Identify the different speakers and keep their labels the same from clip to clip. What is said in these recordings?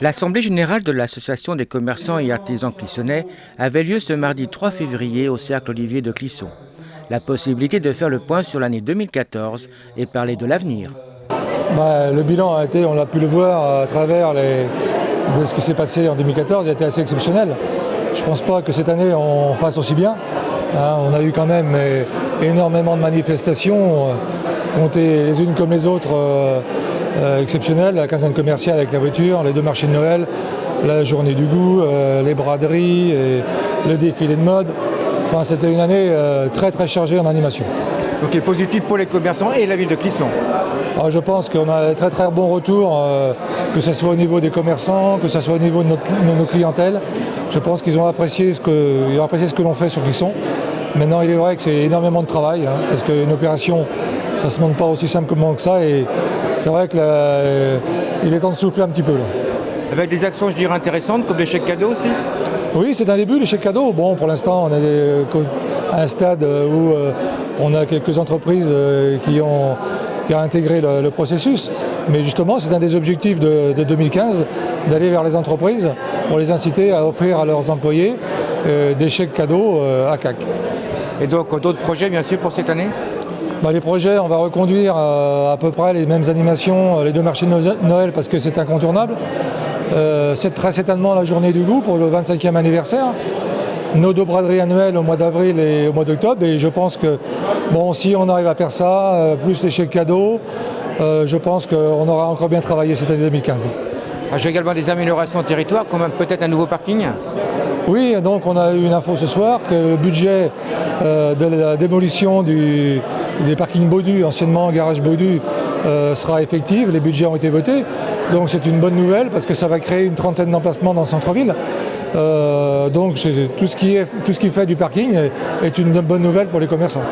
Speaker 1: L'Assemblée générale de l'Association des commerçants et artisans clissonnais avait lieu ce mardi 3 février au Cercle Olivier de Clisson. La possibilité de faire le point sur l'année 2014 et parler de l'avenir.
Speaker 2: Le bilan a été, on a pu le voir à travers de ce qui s'est passé en 2014, il a été assez exceptionnel. Je ne pense pas que cette année on fasse aussi bien. On a eu quand même énormément de manifestations, comptées les unes comme les autres, exceptionnelles. La quinzaine commerciale avec la voiture, les 2 marchés de Noël, la journée du goût, les braderies, et le défilé de mode. Enfin, c'était une année très très chargée en animation.
Speaker 3: Donc positif pour les commerçants et la ville de Clisson.
Speaker 2: Alors, je pense qu'on a un très très bon retour, que ce soit au niveau des commerçants, que ce soit au niveau de nos clientèles. Je pense qu'ils ont apprécié ce que l'on fait sur Clisson. Maintenant, il est vrai que c'est énormément de travail, parce qu'une opération, ça ne se monte pas aussi simplement que ça. Et c'est vrai qu'il est temps de souffler un petit peu, là.
Speaker 3: Avec des actions, je dirais, intéressantes, comme les chèques cadeaux aussi.
Speaker 2: Oui, c'est un début, les chèques cadeaux. Bon, pour l'instant, on est à un stade où on a quelques entreprises qui ont intégré le processus. Mais justement, c'est un des objectifs de 2015, d'aller vers les entreprises pour les inciter à offrir à leurs employés des chèques cadeaux à CAC.
Speaker 3: Et donc, d'autres projets, bien sûr, pour cette année ?
Speaker 2: Les projets, on va reconduire à peu près les mêmes animations, les 2 marchés de Noël, parce que c'est incontournable. C'est très certainement la journée du goût pour le 25e anniversaire. Nos 2 braderies annuelles au mois d'avril et au mois d'octobre. Et je pense que, si on arrive à faire ça, plus les chèques cadeaux, je pense qu'on aura encore bien travaillé cette année 2015.
Speaker 3: J'ai également des améliorations au territoire, comme peut-être un nouveau parking.
Speaker 2: Oui, donc on a eu une info ce soir que le budget de la démolition des parkings Baudu, anciennement garage Baudu, sera effectif. Les budgets ont été votés. Donc c'est une bonne nouvelle parce que ça va créer une trentaine d'emplacements dans le centre-ville. Donc tout ce qui fait du parking est une bonne nouvelle pour les commerçants.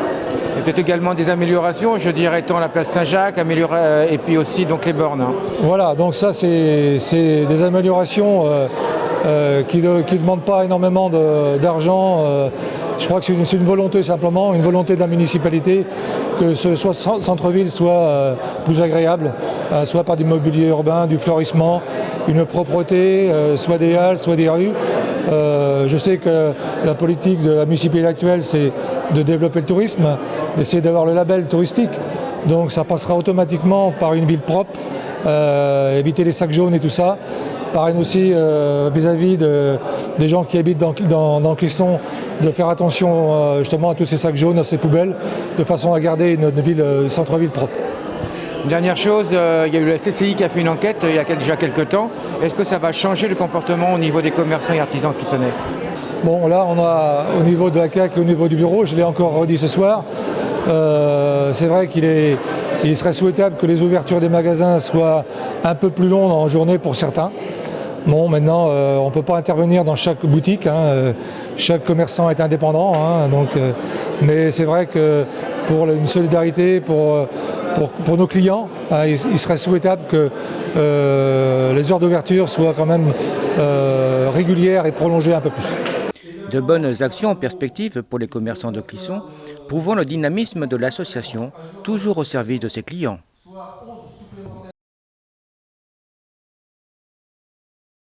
Speaker 3: Et peut-être également des améliorations, je dirais, tant la place Saint-Jacques, et puis aussi donc les bornes.
Speaker 2: Voilà, donc ça c'est des améliorations qui ne demandent pas énormément d'argent. Je crois que c'est une volonté simplement, une volonté de la municipalité que ce centre-ville soit plus agréable, soit par du mobilier urbain, du fleurissement, une propreté, soit des halles, soit des rues. Je sais que la politique de la municipalité actuelle, c'est de développer le tourisme, d'essayer d'avoir le label touristique. Donc ça passera automatiquement par une ville propre, éviter les sacs jaunes et tout ça. Pareil aussi vis-à-vis des gens qui habitent dans Clisson, de faire attention justement à tous ces sacs jaunes, à ces poubelles, de façon à garder une centre-ville propre.
Speaker 3: Une dernière chose, il y a eu la CCI qui a fait une enquête il y a déjà quelques temps. Est-ce que ça va changer le comportement au niveau des commerçants et artisans clissonnais ?
Speaker 2: Bon, là, on a au niveau de la CAC et au niveau du bureau, je l'ai encore redit ce soir, c'est vrai qu'il serait souhaitable que les ouvertures des magasins soient un peu plus longues en journée pour certains. Bon, maintenant, on ne peut pas intervenir dans chaque boutique, chaque commerçant est indépendant, mais c'est vrai que pour une solidarité, pour nos clients, il serait souhaitable que les heures d'ouverture soient quand même régulières et prolongées un peu plus.
Speaker 1: De bonnes actions en perspective pour les commerçants de Clisson, prouvant le dynamisme de l'association, toujours au service de ses clients.